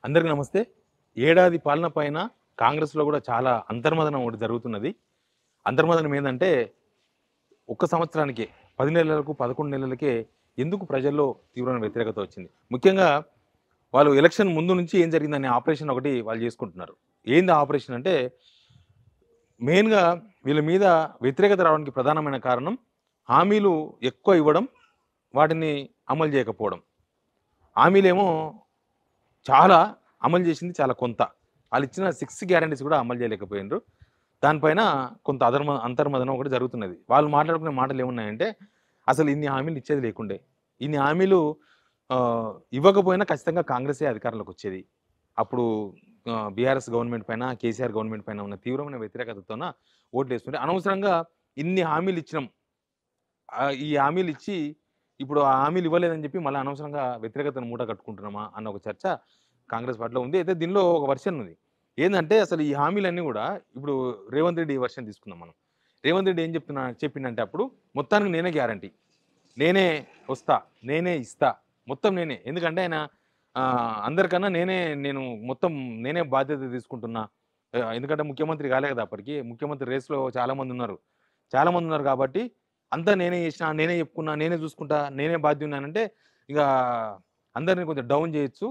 అందరికీ నమస్తే. ఏడాది పాలన పైన కాంగ్రెస్‌లో గూడా చాలా అంతర్మదనం ఒకటి జరుగుతున్నది. అంతర్మదనం ఏందంటే, ఒక్క సంవత్సరానికే 10 నెలలకు, 11 నెలలకే ఎందుకు ప్రజల్లో తీవ్రమైన వ్యతిరేకత వచ్చింది. ముఖ్యంగా వాళ్ళు ఎలక్షన్ ముందు నుంచి ఏం జరిగిందనే ఆపరేషన్ ఒకటి వాళ్ళు జేసుకుంటున్నారు. ఏంది ఆ ఆపరేషన్ అంటే, మెయిన్‌గా వీళ్ళ మీద వ్యతిరేకత రావడానికి ప్రధానమైన కారణం హామీలు ఎక్కువ ఇవ్వడం, వాటిని అమలు జేయకపోవడం. హామీలేమో చాలా, అమలు చేసింది చాలా కొంత. ఆళ్ళిచ్చిన 6 గ్యారంటీస్ కూడా అమలు చేయలేకపోయిండ్రు. దానిపైన కొంత అంతర్మదనం ఒకటి జరుగుతున్నది. వాళ్ళు మాట్లాడుకునే మాటలేమున్నాయంటే, అసలు ఇన్ని హామీలు ఇచ్చేది లేకుండే. ఇన్ని హామీలు ఇవ్వకపోయినా ఖచ్చితంగా కాంగ్రెసే అధికారంలోకొచ్చేది. అప్పుడు బీఆర్ఎస్ గవర్నమెంట్ పైన, కేసీఆర్ గవర్నమెంట్ పైన ఉన్న తీవ్రమైన వ్యతిరేకతతోన ఓట్లేస్తుంటే, అనవసరంగా ఇన్ని హామీలు ఇచ్చినాం. ఈ హామీలిచ్చి ఇప్పుడు ఆ హామీలు ఇవ్వలేదని చెప్పి మళ్ళా అనవసరంగా వ్యతిరేకతను మూట కట్టుకుంటున్నామా అన్న ఒక చర్చ కాంగ్రెస్ పార్టీలో ఉంది. అయితే దీనిలో ఒక వెర్షన్ ఉంది. ఏందంటే అసలు ఈ హామీలన్నీ గూడా ఇప్పుడు రేవంత్ రెడ్డి వెర్షన్ తీసుకుందాం మనం. రేవంత్ రెడ్డి ఏం చెప్పిండంటే అప్పుడు మొత్తానికి నేనే గ్యారంటీ. నేనే వస్తా. నేనే ఇస్తా. మొత్తం నేనే. ఎందుకంటే ఆయన అందరికన్నా నేను మొత్తం నేనే బాధ్యత తీసుకుంటున్నా. ఎందుకంటే ముఖ్యమంత్రి కాలే కదా అప్పటికి. ముఖ్యమంత్రి రేస్‌లో చాలామందున్నారు. చాలామందున్నారు కాబట్టి అంతా నేనే చేసినా, నేనే చెప్పుకున్నా, నేనే చూసుకుంటా, నేనే బాధ్యుడినంటే ఇక అందరిని కొంచెం డౌన్ చేయొచ్చు.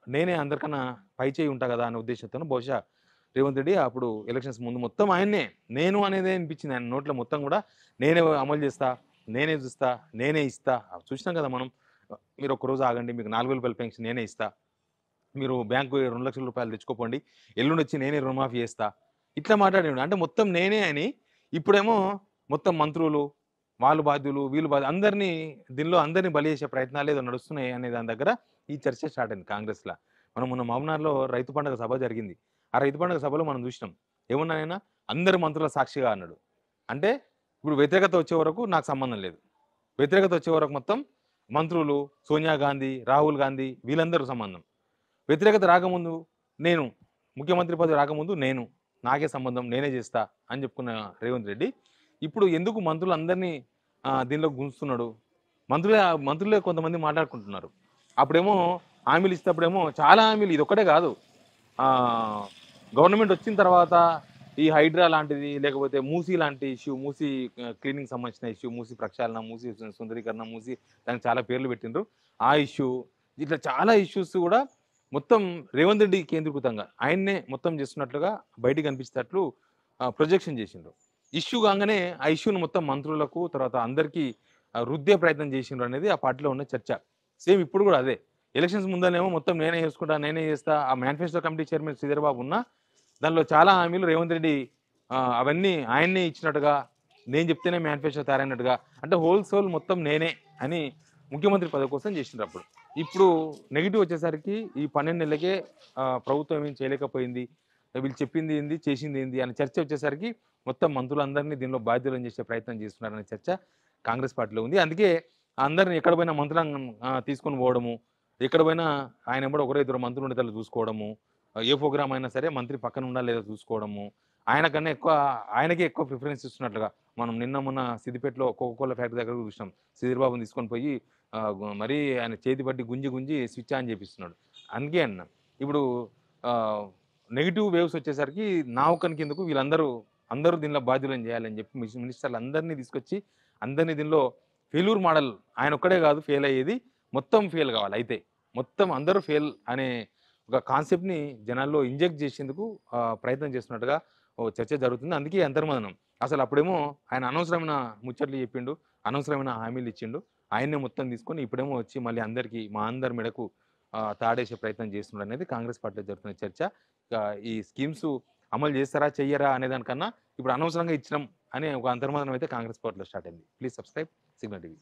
నేనే అందరికన్నా పై చేయి ఉంటా కదా! అనే ఉద్దేశంతోని బహుశా రేవంత్ రెడ్డి అప్పుడు ఎలక్షన్స్ ముందు మొత్తం ఆయన్నే. నేను అనేదే వినిపించింది ఆయన నోట్లో మొత్తం కూడా. నేనే అమలు చేస్తా, నేనే చూస్తా, నేనే ఇస్తా. చూసినాం కదా మనం. మీరు ఒక్కరోజు ఆగండి. మీకు రూ. 4,000 పెన్షన్ నేనే ఇస్తా. మీరు బ్యాంకు రూ. 2,00,000 తెచ్చుకోపోండి. ఎల్లుండొచ్చి నేనే రుణమాఫీ చేస్తా. ఇట్లా మాట్లాడిండు. అంటే మొత్తం నేనే అని ఇప్పుడేమో మొత్తం మంత్రులు, వాళ్ళు బాధ్యులు, వీళ్ళు అందరిని దీనిలో అందరిని బలి చేసే ప్రయత్నాలు ఏదో నడుస్తున్నాయి అనే దాని దగ్గర ఈ చర్చ స్టార్ట్ అయింది కాంగ్రెస్‌ల. మనం మొన్న మహబూబ్‌నగర్‌లో రైతు పండుగ సభ జరిగింది. ఆ రైతు పండుగ సభలో మనం చూసినాం. ఏమన్నాడాయన? అందరి మంత్రుల సాక్షిగా అన్నాడు. అంటే ఇప్పుడు వ్యతిరేకత వచ్చే వరకు నాకు సంబంధం లేదు. వ్యతిరేకత వచ్చే వరకు మొత్తం మంత్రులు, సోనియా గాంధీ, రాహుల్ గాంధీ వీళ్ళందరూ సంబంధం. వ్యతిరేకత రాకముందు నేను, ముఖ్యమంత్రి పదవి రాకముందు నేను, నాకే సంబంధం నేనే చేస్తా అని చెప్పుకున్న రేవంత్ రెడ్డి, ఇప్పుడు ఎందుకు మంత్రులందరినీ దీనిలోకి గుంజుతున్నాడు? మంత్రులే కొంతమంది మాట్లాడుకుంటున్నారు. అప్పుడేమో హామీలు ఇచ్చేటప్పుడేమో చాలా హామీలు ఇదొక్కటే కాదు. ఆహ్, గవర్నమెంట్ వచ్చిన తర్వాత ఈ హైడ్రా లాంటిది, లేకపోతే మూసీ లాంటి ఇష్యూ, మూసీ క్లీనింగ్‌కి సంబంధించిన ఇష్యూ, మూసీ ప్రక్షాళన, మూసీ సుందరీకరణ, మూసీ దానికి చాలా పేర్లు పెట్టిండ్రు. ఆ ఇష్యూ, ఇట్లా చాలా ఇష్యూస్ కూడా మొత్తం రేవంత్ రెడ్డి కేంద్రీకృతంగా ఆయన్నే మొత్తం చేస్తున్నట్లుగా బయటికి కనిపించేటట్లు ప్రొజెక్షన్ చేసిండ్రు. ఇష్యూ కాంగానే ఆ ఇష్యూని మొత్తం మంత్రులకు తర్వాత అందరికీ రుద్దే ప్రయత్నం చేసిండ్రు అనేది ఆ పార్టీలో ఉన్న చర్చ. సేమ్ ఇప్పుడు కూడా అదే. ఎలక్షన్స్ ముందనేమో మొత్తం నేనే చేసుకుంటా, నేనే చేస్తా. ఆ manifesto committee chairman Sridhar Babu ఉన్నా దానిలో చాలా హామీలు రేవంత్ రెడ్డి అవన్నీ ఆయన్నే ఇచ్చినట్టుగా, నేను చెప్తేనే మేనిఫెస్టో తయారైనట్టుగా, అంటే హోల్ సోల్ మొత్తం నేనే అని ముఖ్యమంత్రి పదవి కోసం చేసిండ్రప్పుడు. ఇప్పుడు నెగెటివ్ వచ్చేసరికి ఈ 12 నెలలకే ప్రభుత్వం ఏం చేయలేకపోయింది. వీళ్ళు చెప్పింది ఏంది, చేసింది ఏంది అనే చర్చ వచ్చేసరికి మొత్తం మంత్రులందరినీ దీనిలో బాధ్యులను చేసే ప్రయత్నం చేస్తున్నారనే చర్చ కాంగ్రెస్ పార్టీలో ఉంది. అందుకే అందరిని ఎక్కడ పోయినా మంత్రులను తీసుకొని పోవడము, ఎక్కడ పోయినా ఆయన ఎంబడి ఒకరో ఇద్దరు మంత్రులు ఉండేటట్లు చూసుకోవడము, ఏ ప్రోగ్రామ్ అయినా సరే మంత్రి పక్కన ఉండాలా లేదా చూసుకోవడము, ఆయనకన్నా ఎక్కువ ఆయనకే ఎక్కువ ప్రిఫరెన్స్ ఇస్తున్నట్లుగా మనం నిన్న మొన్న సిద్దిపేటలో కోకోకోలా ఫ్యాక్టరీ దగ్గర చూసినాం. సుధీర్ బాబుని తీసుకొని పోయి మరీ ఆయన చేతి పట్టి గుంజి గుంజి స్విచ్ ఆన్ చేపిస్తున్నాడు. అందుకే అన్నా. ఇప్పుడు ఆహ్, నెగెటివ్ వేవ్స్ వచ్చేసరికి నా ఒక్కని కిందకు అందరూ దీనిలో బాధ్యులను చేయాలని చెప్పి మినిస్టర్లు అందరిని తీసుకొచ్చి అందరిని దీనిలో ఫెయిల్యూర్ మోడల్ ఆయన ఒక్కడే కాదు ఫెయిల్ అయ్యేది. మొత్తం ఫెయిల్ కావాలి అయితే. మొత్తం అందరూ ఫెయిల్ అనే ఒక కాన్సెప్ట్‌ని జనాల్లో ఇంజెక్ట్ చేసేందుకు ప్రయత్నం చేస్తున్నట్టుగా ఓ చర్చ జరుగుతుంది. అందుకే అంతర్మదనం. అసలప్పుడేమో ఆయన అనవసరమైన ముచ్చట్లు చెప్పిండు. అనవసరమైన హామీలు ఇచ్చిండు. ఆయన్నే మొత్తం తీసుకొని ఇప్పుడేమో వచ్చి మళ్ళీ అందరికి మా అందరి మెడకు తాడేసే ప్రయత్నం చేస్తున్నాడనేది కాంగ్రెస్ పార్టీలో జరుగుతున్న చర్చ. ఈ స్కీమ్స్ అమలు చేస్తారా? చెయ్యరా? అనే దానికన్నా ఇప్పుడు అనవసరంగా ఇచ్చినాం అనే ఒక అంతర్మదనం అయితే కాంగ్రెస్ పార్టీలో స్టార్ట్ అయింది. Please subscribe signal TV.